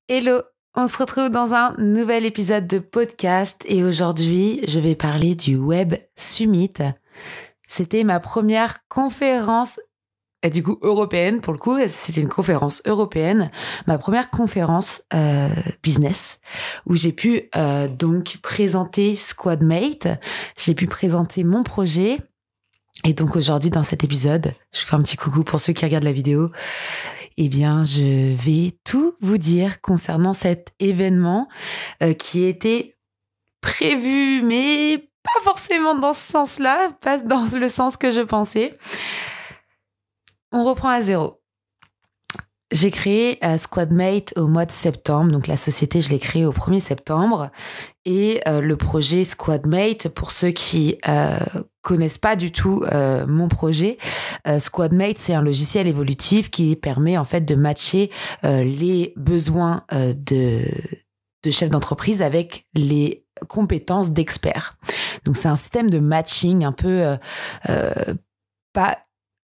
Hello, on se retrouve dans un nouvel épisode de podcast et aujourd'hui, je vais parler du Web Summit. C'était ma première conférence, européenne pour le coup, c'était une conférence européenne, ma première conférence business où j'ai pu donc présenter Squadmate, j'ai pu présenter mon projet. Et donc aujourd'hui, dans cet épisode, je vous fais un petit coucou pour ceux qui regardent la vidéo. Eh bien, je vais tout vous dire concernant cet événement qui était prévu, mais pas forcément dans ce sens-là, pas dans le sens que je pensais. On reprend à zéro. J'ai créé Squadmate au mois de septembre, donc la société, je l'ai créée au 1er septembre. Et le projet Squadmate, pour ceux qui connaissent pas du tout mon projet, Squadmate, c'est un logiciel évolutif qui permet en fait de matcher les besoins de chefs d'entreprise avec les compétences d'experts. Donc c'est un système de matching un peu pas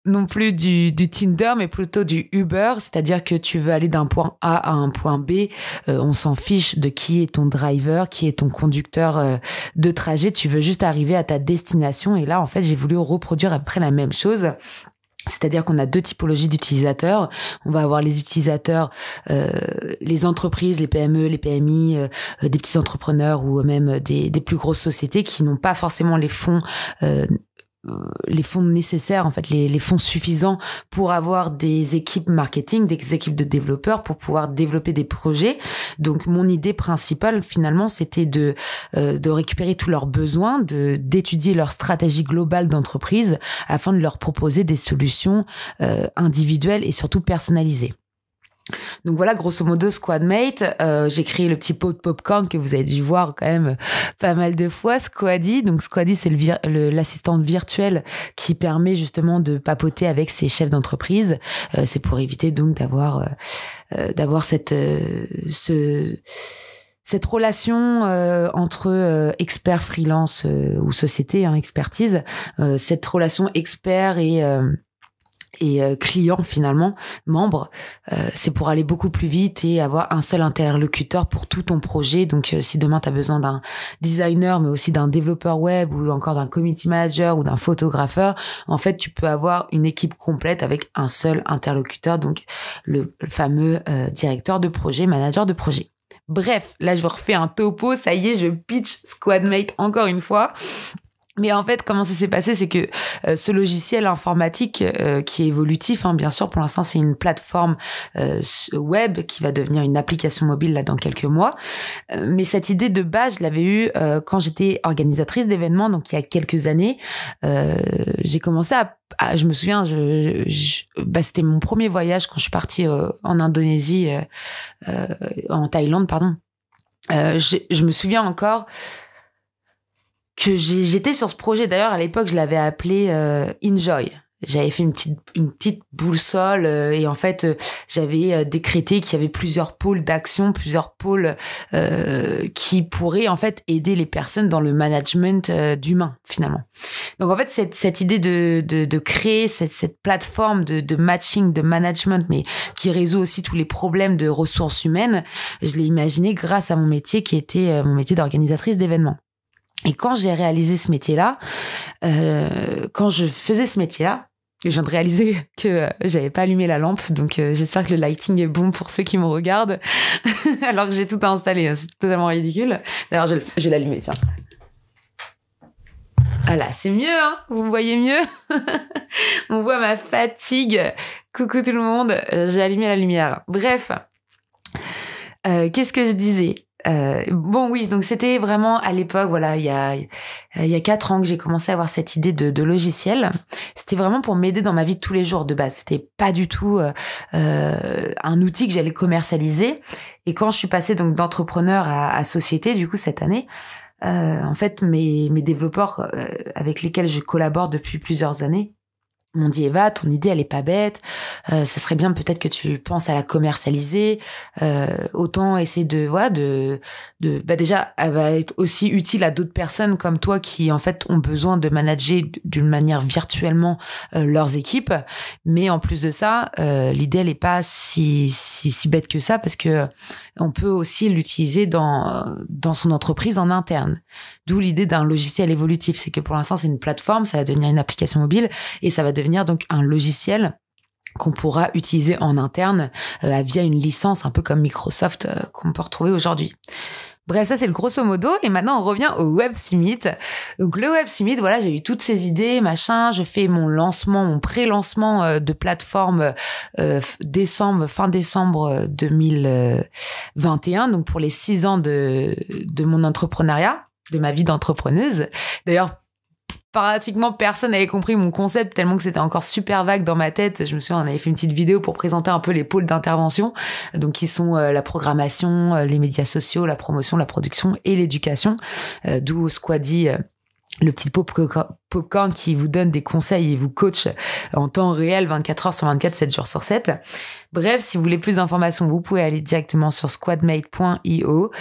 non plus du Tinder, mais plutôt du Uber, c'est-à-dire que tu veux aller d'un point A à un point B, on s'en fiche de qui est ton driver, qui est ton conducteur de trajet, tu veux juste arriver à ta destination. Et là, en fait, j'ai voulu reproduire après la même chose. C'est-à-dire qu'on a deux typologies d'utilisateurs. On va avoir les utilisateurs, les entreprises, les PME, les PMI, des petits entrepreneurs ou même des plus grosses sociétés qui n'ont pas forcément les fonds nécessaires, en fait, les fonds suffisants pour avoir des équipes marketing, des équipes de développeurs pour pouvoir développer des projets. Donc, mon idée principale, finalement, c'était de récupérer tous leurs besoins, d'étudier leur stratégie globale d'entreprise afin de leur proposer des solutions individuelles et surtout personnalisées. Donc voilà, grosso modo, Squadmate. J'ai créé le petit pot de popcorn que vous avez dû voir quand même pas mal de fois. Squaddy. Donc Squaddy, c'est l'assistante virtuelle qui permet justement de papoter avec ses chefs d'entreprise. C'est pour éviter donc d'avoir cette relation entre expert freelance ou société, expertise. Cette relation expert et client finalement, membre, c'est pour aller beaucoup plus vite et avoir un seul interlocuteur pour tout ton projet. Donc si demain tu as besoin d'un designer mais aussi d'un développeur web ou encore d'un community manager ou d'un photographeur, en fait tu peux avoir une équipe complète avec un seul interlocuteur, donc le fameux directeur de projet, manager de projet. Bref, là je vous refais un topo, ça y est, je pitch Squadmate encore une fois. Mais en fait, comment ça s'est passé, c'est que ce logiciel informatique qui est évolutif, bien sûr, pour l'instant, c'est une plateforme web qui va devenir une application mobile là dans quelques mois. Mais cette idée de base, je l'avais eue quand j'étais organisatrice d'événements, donc il y a quelques années. J'ai commencé je me souviens, c'était mon premier voyage quand je suis partie en Indonésie, en Thaïlande, pardon. Je me souviens encore que j'étais sur ce projet. D'ailleurs, à l'époque, je l'avais appelé Enjoy. J'avais fait une petite boussole et en fait, j'avais décrété qu'il y avait plusieurs pôles d'action, plusieurs pôles qui pourraient en fait aider les personnes dans le management d'humains finalement. Donc en fait, cette idée de créer cette plateforme de matching, de management, mais qui résout aussi tous les problèmes de ressources humaines, je l'ai imaginé grâce à mon métier qui était mon métier d'organisatrice d'événements. Et quand j'ai réalisé ce métier-là, quand je faisais ce métier-là, je viens de réaliser que j'avais pas allumé la lampe, donc j'espère que le lighting est bon pour ceux qui me regardent, alors que j'ai tout installé, c'est totalement ridicule. D'ailleurs, je vais l'allumer, tiens. Ah là, c'est mieux, vous me voyez mieux. On voit ma fatigue. Coucou tout le monde, j'ai allumé la lumière. Bref, qu'est-ce que je disais ? Donc c'était vraiment à l'époque, voilà, il y a 4 ans que j'ai commencé à avoir cette idée de logiciel. C'était vraiment pour m'aider dans ma vie de tous les jours de base. C'était pas du tout un outil que j'allais commercialiser. Et quand je suis passée donc d'entrepreneur à société, du coup cette année, en fait mes développeurs avec lesquels je collabore depuis plusieurs années m'ont dit: Eva, ton idée elle est pas bête, ça serait bien peut-être que tu penses à la commercialiser, autant essayer déjà elle va être aussi utile à d'autres personnes comme toi qui en fait ont besoin de manager d'une manière virtuellement leurs équipes, mais en plus de ça l'idée elle est pas si bête que ça, parce que on peut aussi l'utiliser dans son entreprise en interne. D'où l'idée d'un logiciel évolutif. C'est que pour l'instant, c'est une plateforme, ça va devenir une application mobile et ça va devenir donc un logiciel qu'on pourra utiliser en interne via une licence un peu comme Microsoft qu'on peut retrouver aujourd'hui. Bref, ça c'est le grosso modo. Et maintenant, on revient au Web Summit. Donc le Web Summit, voilà, j'ai eu toutes ces idées, machin. Je fais mon lancement, mon pré-lancement de plateforme fin décembre 2021. Donc pour les 6 ans de mon entrepreneuriat, de ma vie d'entrepreneuse. D'ailleurs, pratiquement personne n'avait compris mon concept tellement que c'était encore super vague dans ma tête. Je me souviens, on avait fait une petite vidéo pour présenter un peu les pôles d'intervention, donc qui sont la programmation, les médias sociaux, la promotion, la production et l'éducation. D'où Squaddy, le petit popcorn qui vous donne des conseils et vous coach en temps réel 24 heures sur 24, 7 jours sur 7. Bref, si vous voulez plus d'informations, vous pouvez aller directement sur squadmate.io,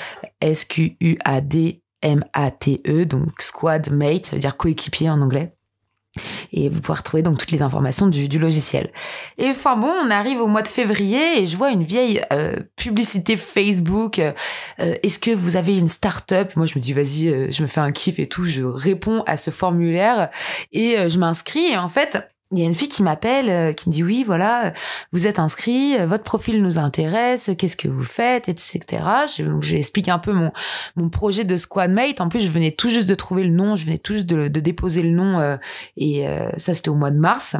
SQUAD MATE, donc squad mate, ça veut dire coéquipier en anglais. Et vous pouvez retrouver donc toutes les informations du logiciel. Et enfin bon, on arrive au mois de février et je vois une vieille publicité Facebook. Est-ce que vous avez une start-up? Moi, je me dis, vas-y, je me fais un kiff et tout. Je réponds à ce formulaire et je m'inscris. Et en fait, il y a une fille qui m'appelle, qui me dit oui, voilà, vous êtes inscrit, votre profil nous intéresse, qu'est-ce que vous faites, etc. Je explique un peu mon projet de Squadmate. En plus, je venais tout juste de trouver le nom, je venais tout juste de déposer le nom, et ça c'était au mois de mars.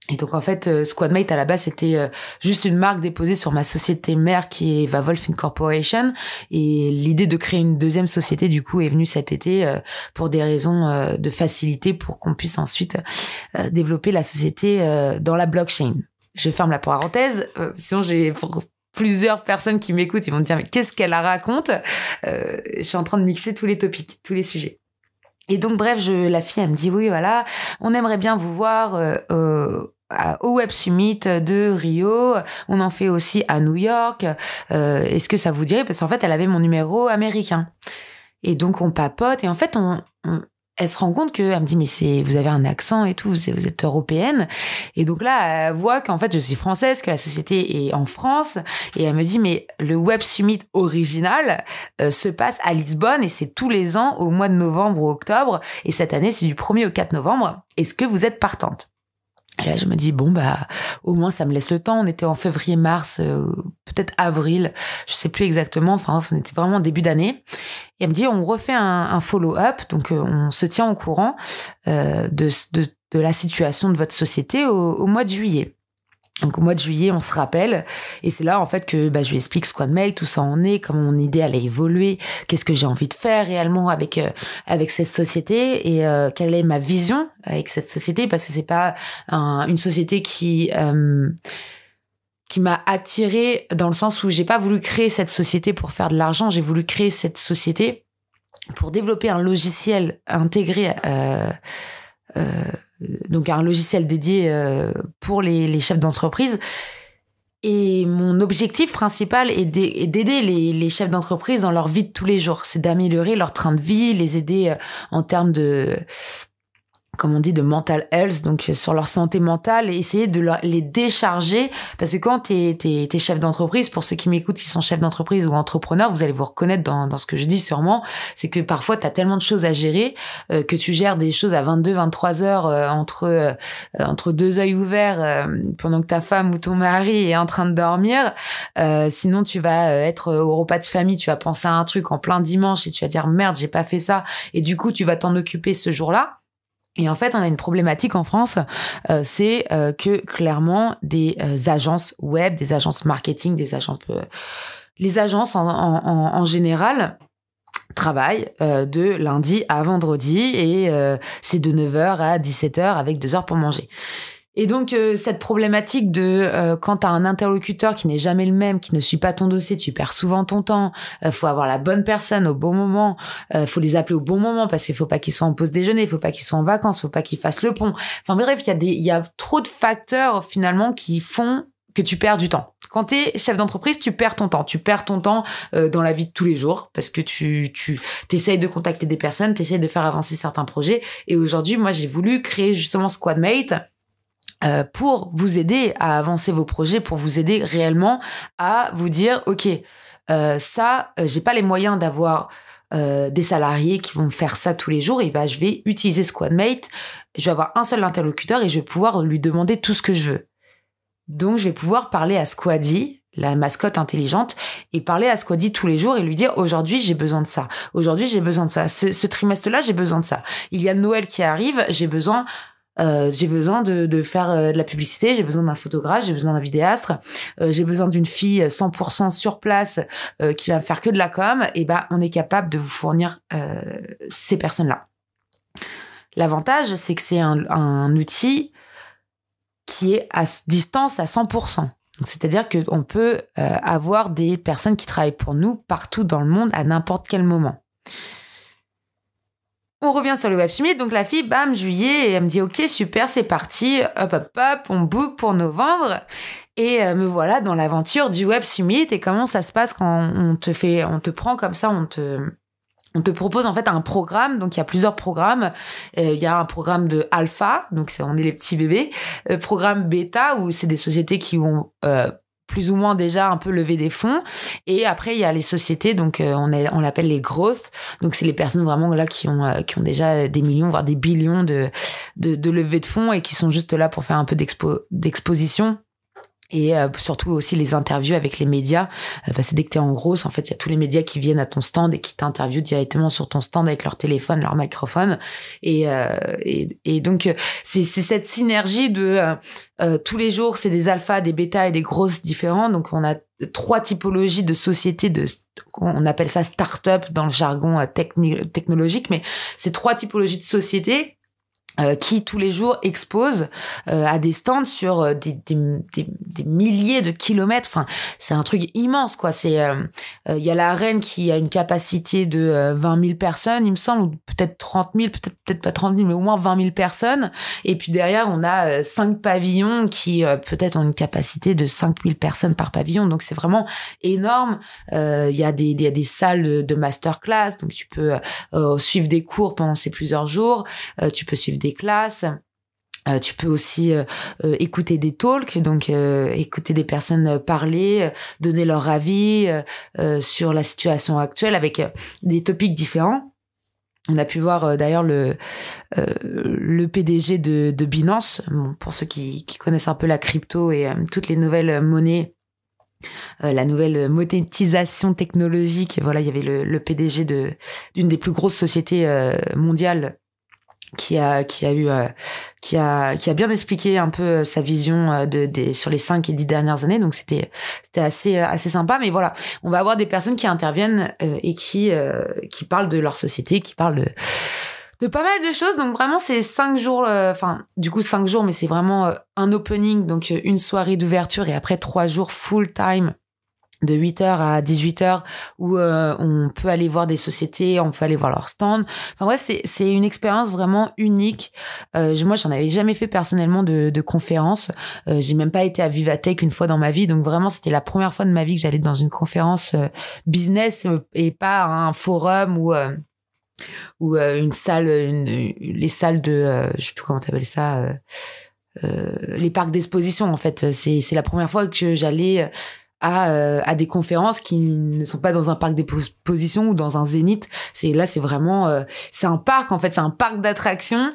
Et donc en fait, Squadmate à la base c'était juste une marque déposée sur ma société mère qui est Vavolf Incorporation. Et l'idée de créer une deuxième société du coup est venue cet été pour des raisons de facilité pour qu'on puisse ensuite développer la société dans la blockchain. Je ferme la parenthèse, sinon j'ai pour plusieurs personnes qui m'écoutent, ils vont me dire mais qu'est-ce qu'elle la raconte. Je suis en train de mixer tous les topics, tous les sujets. Et donc bref, la fille elle me dit oui voilà, on aimerait bien vous voir au Web Summit de Rio, on en fait aussi à New York, est-ce que ça vous dirait? Parce qu'en fait elle avait mon numéro américain et donc on papote et en fait elle se rend compte que elle me dit mais vous avez un accent et tout, vous êtes européenne et donc là elle voit qu'en fait je suis française, que la société est en France et elle me dit mais le Web Summit original se passe à Lisbonne et c'est tous les ans au mois de novembre ou octobre et cette année c'est du 1er au 4 novembre, est-ce que vous êtes partante? Et là, je me dis, bon, bah, au moins, ça me laisse le temps. On était en février-mars, peut-être avril, je sais plus exactement. Enfin, on était vraiment début d'année. Et elle me dit, on refait un follow-up. Donc, on se tient au courant de la situation de votre société au mois de juillet. Donc au mois de juillet, on se rappelle et c'est là en fait que je lui explique Squadmate, tout ça en est, comment mon idée allait évoluer, qu'est-ce que j'ai envie de faire réellement avec cette société et quelle est ma vision avec cette société parce que c'est pas une société qui m'a attirée dans le sens où j'ai pas voulu créer cette société pour faire de l'argent, j'ai voulu créer cette société pour développer un logiciel intégré donc un logiciel dédié pour les chefs d'entreprise. Et mon objectif principal est d'aider les chefs d'entreprise dans leur vie de tous les jours. C'est d'améliorer leur train de vie, les aider en termes de, comme on dit, de mental health, donc sur leur santé mentale, et essayer de les décharger, parce que quand t'es chef d'entreprise, pour ceux qui m'écoutent qui sont chefs d'entreprise ou entrepreneurs, vous allez vous reconnaître dans ce que je dis sûrement, c'est que parfois t'as tellement de choses à gérer que tu gères des choses à 22-23 heures entre deux œils ouverts pendant que ta femme ou ton mari est en train de dormir. Sinon tu vas être au repas de famille, tu vas penser à un truc en plein dimanche et tu vas dire merde, j'ai pas fait ça, et du coup tu vas t'en occuper ce jour-là. Et en fait, on a une problématique en France, c'est que clairement des agences web, des agences marketing, les agences en général travaillent de lundi à vendredi et c'est de 9h à 17h avec 2 heures pour manger. Et donc, cette problématique de quand t'as un interlocuteur qui n'est jamais le même, qui ne suit pas ton dossier, tu perds souvent ton temps, faut avoir la bonne personne au bon moment, faut les appeler au bon moment parce qu'il faut pas qu'ils soient en pause déjeuner, il faut pas qu'ils soient en vacances, faut pas qu'ils fassent le pont. Enfin bref, il y a trop de facteurs finalement qui font que tu perds du temps. Quand t'es chef d'entreprise, tu perds ton temps. Tu perds ton temps dans la vie de tous les jours parce que tu t'essayes de contacter des personnes, t'essayes de faire avancer certains projets. Et aujourd'hui, moi, j'ai voulu créer justement Squadmate pour vous aider à avancer vos projets, pour vous aider réellement à vous dire, ok, J'ai pas les moyens d'avoir des salariés qui vont faire ça tous les jours, et je vais utiliser Squadmate. Je vais avoir un seul interlocuteur et je vais pouvoir lui demander tout ce que je veux. Donc, je vais pouvoir parler à Squaddy, la mascotte intelligente, et parler à Squaddy tous les jours et lui dire aujourd'hui j'ai besoin de ça, aujourd'hui j'ai besoin de ça, ce trimestre-là j'ai besoin de ça. Il y a Noël qui arrive, j'ai besoin de faire de la publicité, j'ai besoin d'un photographe, j'ai besoin d'un vidéaste, j'ai besoin d'une fille 100% sur place qui va faire que de la com. Et on est capable de vous fournir ces personnes-là. L'avantage, c'est que c'est un outil qui est à distance à 100%. C'est-à-dire qu'on peut avoir des personnes qui travaillent pour nous partout dans le monde à n'importe quel moment. On revient sur le Web Summit, donc la fille, bam, juillet, et elle me dit, ok, super, c'est parti, hop, on book pour novembre, et me voilà dans l'aventure du Web Summit. Et comment ça se passe quand on te prend comme ça, on te propose en fait un programme. Donc il y a plusieurs programmes. Il y a un programme de alpha, donc on est les petits bébés. Programme bêta, où c'est des sociétés qui ont plus ou moins déjà un peu levé des fonds. Et après il y a les sociétés, donc on l'appelle les growth. Donc c'est les personnes vraiment là qui ont déjà des millions voire des billions de levée de fonds, et qui sont juste là pour faire un peu d'exposition. Et surtout aussi les interviews avec les médias, parce que dès que t'es en grosse, en fait il y a tous les médias qui viennent à ton stand et qui t'interviewent directement sur ton stand avec leur téléphone, leur microphone. Et donc c'est cette synergie de tous les jours c'est des alphas, des bêtas et des grosses différents. Donc on a 3 typologies de sociétés, on appelle ça start-up dans le jargon technologique, mais c'est 3 typologies de sociétés qui tous les jours exposent à des stands sur des milliers de kilomètres. Enfin, c'est un truc immense, quoi. C'est il y a l'arène qui a une capacité de 20 000 personnes, il me semble, ou peut-être 30 000, peut-être pas 30 000, mais au moins 20 000 personnes. Et puis derrière, on a 5 pavillons qui peut-être ont une capacité de 5 000 personnes par pavillon. Donc c'est vraiment énorme. Il y a des salles de masterclass, donc tu peux suivre des cours pendant ces plusieurs jours. Tu peux suivre des classes. Tu peux aussi écouter des talks, donc écouter des personnes parler, donner leur avis sur la situation actuelle avec des topics différents. On a pu voir d'ailleurs le PDG de Binance, bon, pour ceux qui connaissent un peu la crypto et toutes les nouvelles monnaies. La nouvelle monétisation technologique. Voilà, il y avait le PDG d'une des plus grosses sociétés mondiales qui a bien expliqué un peu sa vision sur les 5 et 10 dernières années. Donc c'était assez sympa. Mais voilà, on va avoir des personnes qui interviennent et qui parlent de leur société, qui parlent de pas mal de choses. Donc vraiment c'est 5 jours, 5 jours, mais c'est vraiment un opening, donc une soirée d'ouverture, et après 3 jours full time de 8h à 18h où on peut aller voir des sociétés, on peut aller voir leur stand. Enfin bref, c'est une expérience vraiment unique. Moi, j'en avais jamais fait personnellement de conférence. J'ai même pas été à Vivatech une fois dans ma vie, donc vraiment c'était la première fois de ma vie que j'allais dans une conférence business et pas un forum ou une salle, les salles de je sais plus comment t'appelles ça, les parcs d'exposition en fait. C'est la première fois que j'allais à des conférences qui ne sont pas dans un parc d'exposition ou dans un zénith. C'est vraiment c'est un parc, en fait, c'est un parc d'attractions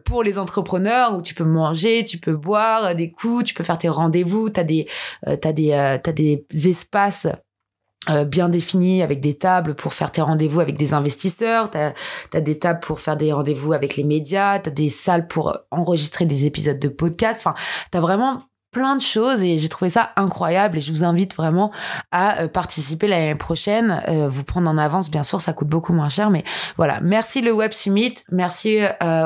pour les entrepreneurs où tu peux manger, tu peux boire des coups, tu peux faire tes rendez-vous, t'as des espaces bien définis avec des tables pour faire tes rendez-vous avec des investisseurs, t'as des tables pour faire des rendez-vous avec les médias, t'as des salles pour enregistrer des épisodes de podcast. Enfin, t'as vraiment plein de choses et j'ai trouvé ça incroyable, et je vous invite vraiment à participer l'année prochaine. Vous prendre en avance, bien sûr, ça coûte beaucoup moins cher, mais voilà. Merci le Web Summit, merci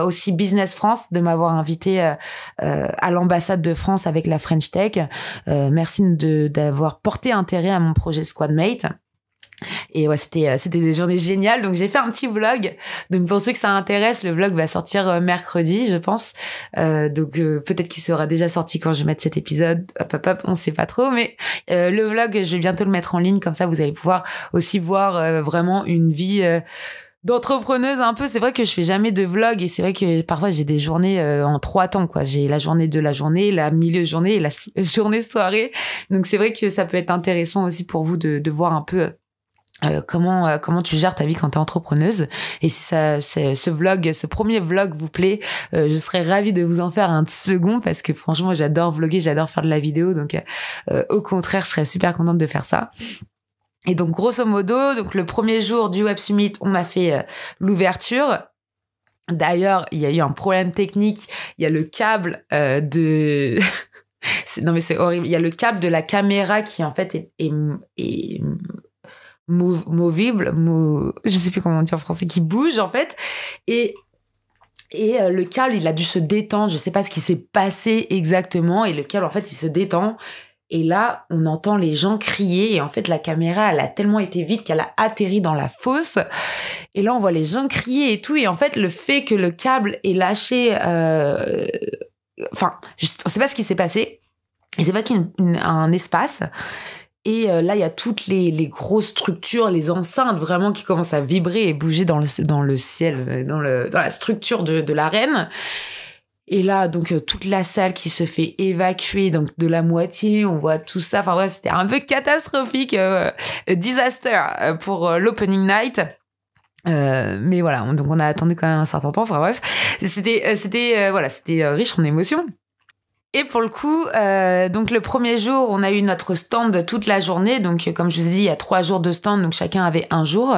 aussi Business France de m'avoir invité à l'ambassade de France avec la French Tech. Merci d'avoir porté intérêt à mon projet Squadmate. Et ouais, c'était des journées géniales. Donc j'ai fait un petit vlog. Donc pour ceux que ça intéresse, le vlog va sortir mercredi, je pense. Donc peut-être qu'il sera déjà sorti quand je vais mettre cet épisode. Hop, on sait pas trop, mais le vlog, je vais bientôt le mettre en ligne, comme ça vous allez pouvoir aussi voir vraiment une vie d'entrepreneuse un peu. C'est vrai que je fais jamais de vlog et c'est vrai que parfois j'ai des journées en 3 temps, quoi. J'ai la journée de la journée, la milieu de journée et la journée soirée. Donc c'est vrai que ça peut être intéressant aussi pour vous de voir un peu comment tu gères ta vie quand t'es entrepreneuse. Et si ce premier vlog vous plaît, je serais ravie de vous en faire un second parce que franchement j'adore vlogger, j'adore faire de la vidéo, donc au contraire je serais super contente de faire ça. Et donc grosso modo, donc le premier jour du Web Summit, on a fait l'ouverture. D'ailleurs, il y a eu un problème technique. Il y a le câble non mais c'est horrible. Il y a le câble de la caméra qui en fait est movible, je sais plus comment on dit en français, qui bouge en fait. Et le câble, il a dû se détendre. Je sais pas ce qui s'est passé exactement. Et le câble, en fait, il se détend. Et là, on entend les gens crier et en fait, la caméra, elle a tellement été vite qu'elle a atterri dans la fosse. Et là, on voit les gens crier et tout. Et en fait, le fait que le câble ait lâché... on sait pas ce qui s'est passé. Et c'est pas qu'il y a un espace. Et là, il y a toutes les grosses structures, les enceintes vraiment qui commencent à vibrer et bouger dans le ciel, dans la structure de l'arène. Et là, donc, toute la salle qui se fait évacuer, donc, de la moitié, on voit tout ça. Enfin, ouais, c'était un peu catastrophique, disaster pour l'opening night. Mais voilà, donc on a attendu quand même un certain temps. Enfin bref, c'était riche en émotions. Et pour le coup, donc le premier jour, on a eu notre stand toute la journée. Donc, comme je vous ai dit, il y a 3 jours de stand, donc chacun avait un jour.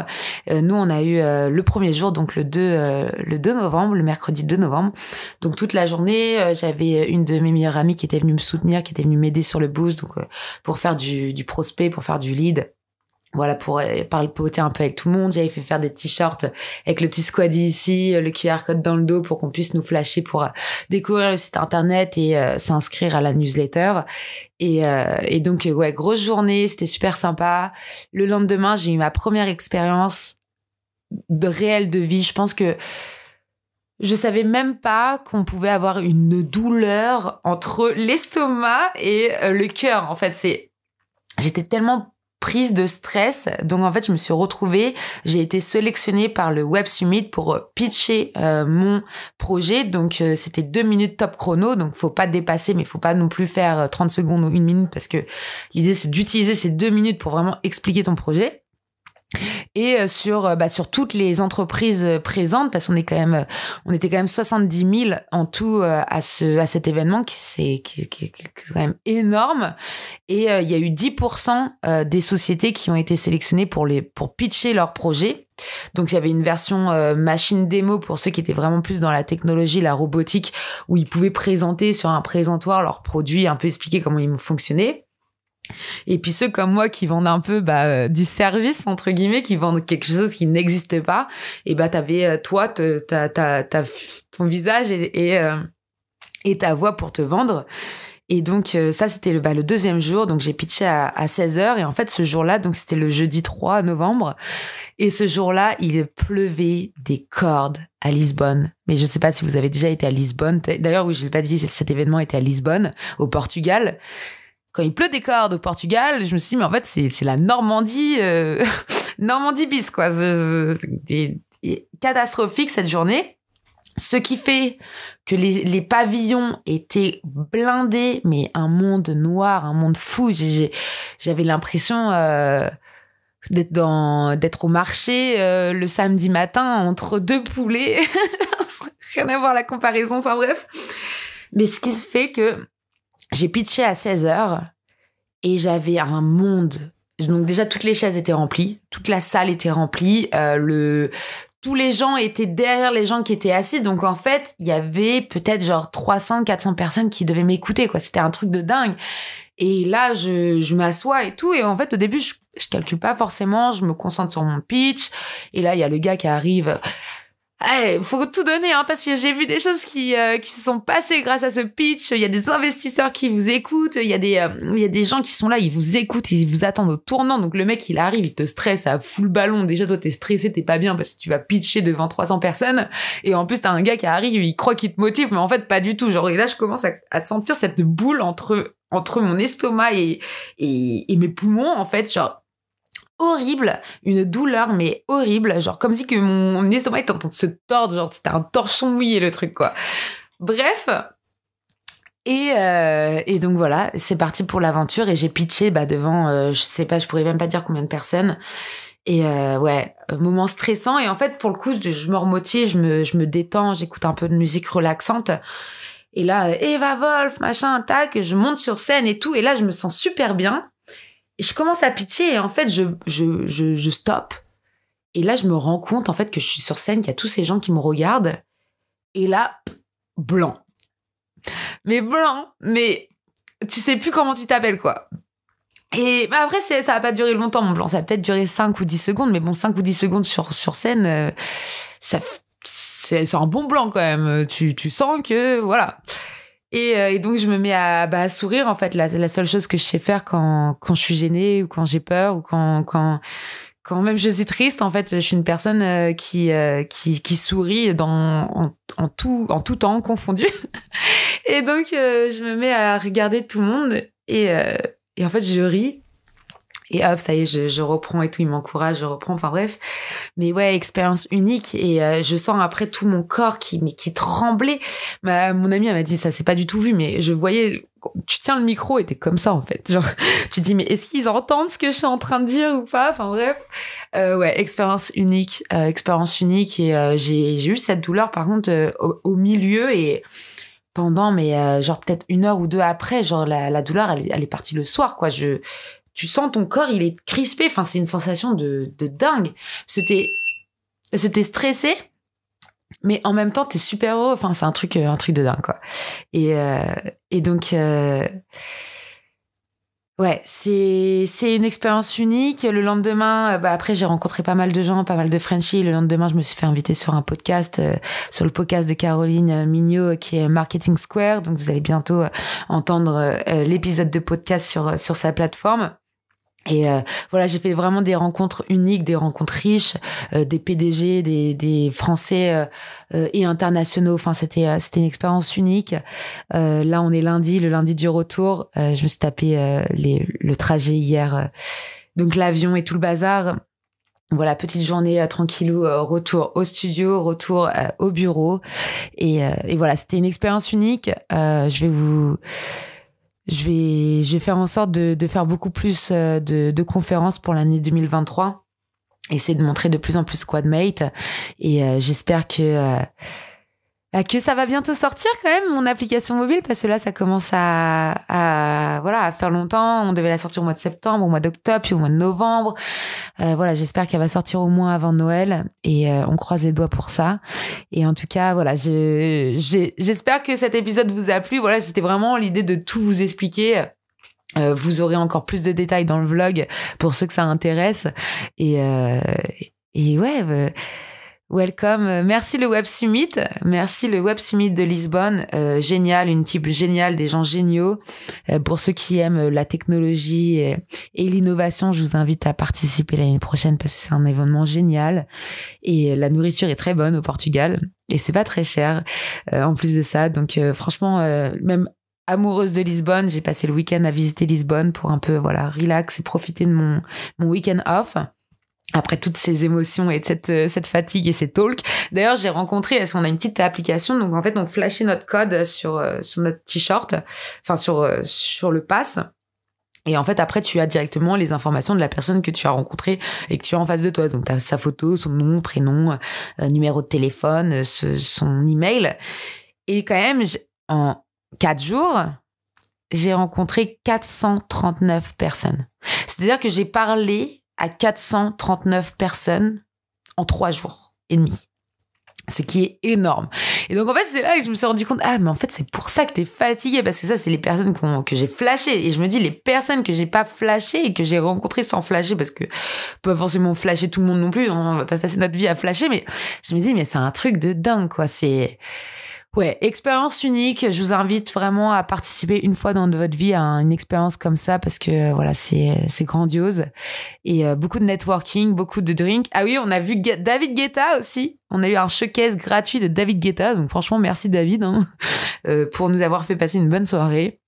Nous, on a eu le premier jour, donc le 2 novembre, le mercredi 2 novembre. Donc toute la journée, j'avais une de mes meilleures amies qui était venue me soutenir, qui était venue m'aider sur le boost, donc pour faire du prospect, pour faire du lead. Voilà, pour papoter un peu avec tout le monde. J'avais fait faire des t-shirts avec le petit squaddy ici, le QR code dans le dos pour qu'on puisse nous flasher pour découvrir le site internet et s'inscrire à la newsletter. Et donc, ouais, grosse journée, c'était super sympa. Le lendemain, j'ai eu ma première expérience réelle de vie. Je pense que je savais même pas qu'on pouvait avoir une douleur entre l'estomac et le cœur. En fait, j'étais tellement prise de stress. Donc, en fait, je me suis retrouvée, j'ai été sélectionnée par le Web Summit pour pitcher mon projet. Donc, c'était 2 minutes top chrono. Donc, faut pas dépasser, mais faut pas non plus faire 30 secondes ou 1 minute parce que l'idée, c'est d'utiliser ces 2 minutes pour vraiment expliquer ton projet. Et sur toutes les entreprises présentes, parce qu'on était quand même 70 000 en tout à cet événement qui est quand même énorme. Et il y a eu 10% des sociétés qui ont été sélectionnées pour pitcher leur projet. Donc il y avait une version machine démo pour ceux qui étaient vraiment plus dans la technologie, la robotique, où ils pouvaient présenter sur un présentoir leurs produits, un peu expliquer comment ils fonctionnaient. Et puis ceux comme moi qui vendent un peu du service entre guillemets, qui vendent quelque chose qui n'existe pas, et t'avais toi ton visage et ta voix pour te vendre. Et donc ça c'était le deuxième jour, donc j'ai pitché à 16h et en fait ce jour-là, donc c'était le jeudi 3 novembre, et ce jour-là il pleuvait des cordes à Lisbonne. Mais je sais pas si vous avez déjà été à Lisbonne. D'ailleurs oui, je l'ai pas dit, cet événement était à Lisbonne, au Portugal. Quand il pleut des cordes au Portugal, je me suis dit, mais en fait, c'est la Normandie, Normandie bis, quoi. C'est catastrophique cette journée. Ce qui fait que les pavillons étaient blindés, mais un monde noir, un monde fou. J'avais l'impression d'être au marché le samedi matin entre 2 poulets. Rien à voir la comparaison, enfin bref. Mais ce qui fait que j'ai pitché à 16h et j'avais un monde. Donc déjà, toutes les chaises étaient remplies, toute la salle était remplie, tous les gens étaient derrière les gens qui étaient assis. Donc en fait, il y avait peut-être genre 300, 400 personnes qui devaient m'écouter, quoi. C'était un truc de dingue. Et là, je m'assois et tout. Et en fait, au début, je calcule pas forcément, je me concentre sur mon pitch. Et là, il y a le gars qui arrive. Faut tout donner, hein, parce que j'ai vu des choses qui se sont passées grâce à ce pitch. Il y a des investisseurs qui vous écoutent, il y a des gens qui sont là, ils vous écoutent, ils vous attendent au tournant. Donc le mec, il arrive, il te stresse à full ballon. Déjà, toi, t'es stressé, t'es pas bien parce que tu vas pitcher devant 300 personnes. Et en plus, t'as un gars qui arrive, il croit qu'il te motive, mais en fait, pas du tout. Genre, et là, je commence à sentir cette boule entre mon estomac et mes poumons, en fait, genre, horrible, une douleur mais horrible, genre comme si que mon estomac était en train de se tordre, genre c'était un torchon mouillé le truc quoi. Bref, et donc voilà, c'est parti pour l'aventure et j'ai pitché devant, je sais pas, je pourrais même pas dire combien de personnes. Et ouais, moment stressant. Et en fait, pour le coup, je me remotive, je me détends, j'écoute un peu de musique relaxante. Et là, Eva Wolf, machin, tac, je monte sur scène et tout. Et là, je me sens super bien. Et je commence à pitcher et en fait, je stoppe. Et là, je me rends compte en fait que je suis sur scène, qu'il y a tous ces gens qui me regardent. Et là, blanc. Mais blanc, mais tu sais plus comment tu t'appelles, quoi. Et après, ça va pas durer longtemps, mon blanc. Ça va peut-être durer 5 ou 10 secondes. Mais bon, 5 ou 10 secondes sur scène, c'est un bon blanc, quand même. Tu sens que, voilà. Et donc, je me mets à sourire, en fait. La seule chose que je sais faire quand je suis gênée ou quand j'ai peur ou quand même je suis triste, en fait, je suis une personne qui sourit en tout temps confondu. Et donc, je me mets à regarder tout le monde et en fait, je ris. Et hop, ça y est, je reprends et tout, il m'encourage, je reprends, enfin bref. Mais ouais, expérience unique. Et je sens après tout mon corps qui tremblait. Mon amie, elle m'a dit, ça c'est pas du tout vu, mais je voyais, tu tiens le micro et t'es comme ça, en fait. Genre, tu te dis, mais est-ce qu'ils entendent ce que je suis en train de dire ou pas? Enfin bref. Ouais, expérience unique. Et j'ai eu cette douleur, par contre, au milieu et pendant, mais genre peut-être 1 heure ou 2 après, genre la douleur, elle est partie le soir, quoi. Tu sens ton corps, il est crispé. Enfin, c'est une sensation de dingue. C'était stressé, mais en même temps, t'es super heureux. Enfin, c'est un truc de dingue, quoi. Et donc, ouais, c'est une expérience unique. Le lendemain, après, j'ai rencontré pas mal de gens, pas mal de Frenchies. Le lendemain, je me suis fait inviter sur un podcast, sur le podcast de Caroline Mignot, qui est Marketing Square. Donc, vous allez bientôt entendre l'épisode de podcast sur sa plateforme. Et voilà, j'ai fait vraiment des rencontres uniques, des rencontres riches, des PDG, des Français et internationaux. Enfin, c'était une expérience unique. Là, on est le lundi du retour. Je me suis tapé le trajet hier, donc l'avion et tout le bazar. Voilà, petite journée tranquillou, retour au studio, retour au bureau. Et voilà, c'était une expérience unique. Je vais faire en sorte de faire beaucoup plus de conférences pour l'année 2023. Essayer de montrer de plus en plus Squadmate. Et j'espère que ça va bientôt sortir quand même, mon application mobile, parce que là, ça commence à faire longtemps. On devait la sortir au mois de septembre, au mois d'octobre, puis au mois de novembre. Voilà, j'espère qu'elle va sortir au moins avant Noël. Et on croise les doigts pour ça. Et en tout cas, voilà, j'espère que cet épisode vous a plu. Voilà, c'était vraiment l'idée de tout vous expliquer. Vous aurez encore plus de détails dans le vlog pour ceux que ça intéresse. Et ouais... welcome. Merci le Web Summit. Merci le Web Summit de Lisbonne. Génial, une type géniale, des gens géniaux. Pour ceux qui aiment la technologie et l'innovation, je vous invite à participer l'année prochaine parce que c'est un événement génial. Et la nourriture est très bonne au Portugal. Et c'est pas très cher, en plus de ça. Donc, franchement, même amoureuse de Lisbonne, j'ai passé le week-end à visiter Lisbonne pour un peu, voilà, relax et profiter de mon week-end off. Après toutes ces émotions et cette fatigue et ces talks. D'ailleurs, j'ai rencontré, parce qu'on a une petite application, donc en fait, on flashait notre code sur notre t-shirt, enfin sur le pass. Et en fait, après, tu as directement les informations de la personne que tu as rencontrée et que tu as en face de toi. Donc, tu as sa photo, son nom, prénom, numéro de téléphone, son email. Et quand même, en 4 jours, j'ai rencontré 439 personnes. C'est-à-dire que j'ai parlé à 439 personnes en 3 jours et demi. Ce qui est énorme. Et donc, en fait, c'est là que je me suis rendu compte, mais en fait, c'est pour ça que t'es fatiguée, parce que ça, c'est les personnes que j'ai flashées. Et je me dis, les personnes que j'ai pas flashées et que j'ai rencontrées sans flasher, parce que pas forcément flasher tout le monde non plus, on va pas passer notre vie à flasher, mais je me dis, mais c'est un truc de dingue, quoi. Ouais, expérience unique. Je vous invite vraiment à participer une fois dans votre vie à une expérience comme ça parce que voilà, c'est grandiose et beaucoup de networking, beaucoup de drinks. Ah oui, on a vu David Guetta aussi. On a eu un showcase gratuit de David Guetta, donc franchement merci David pour nous avoir fait passer une bonne soirée.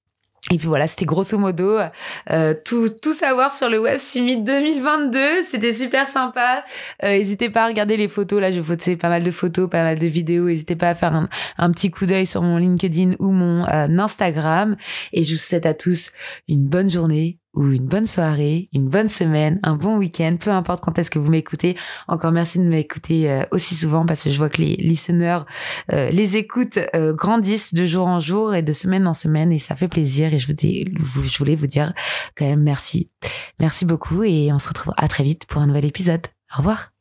Et puis voilà, c'était grosso modo tout savoir sur le Web Summit 2022. C'était super sympa. N'hésitez pas à regarder les photos. Là, je postais pas mal de photos, pas mal de vidéos. N'hésitez pas à faire un petit coup d'œil sur mon LinkedIn ou mon Instagram. Et je vous souhaite à tous une bonne journée ou une bonne soirée, une bonne semaine, un bon week-end, peu importe quand est-ce que vous m'écoutez. Encore merci de m'écouter aussi souvent parce que je vois que les listeners, les écoutes grandissent de jour en jour et de semaine en semaine et ça fait plaisir et je voulais vous dire quand même merci. Merci beaucoup et on se retrouve à très vite pour un nouvel épisode. Au revoir.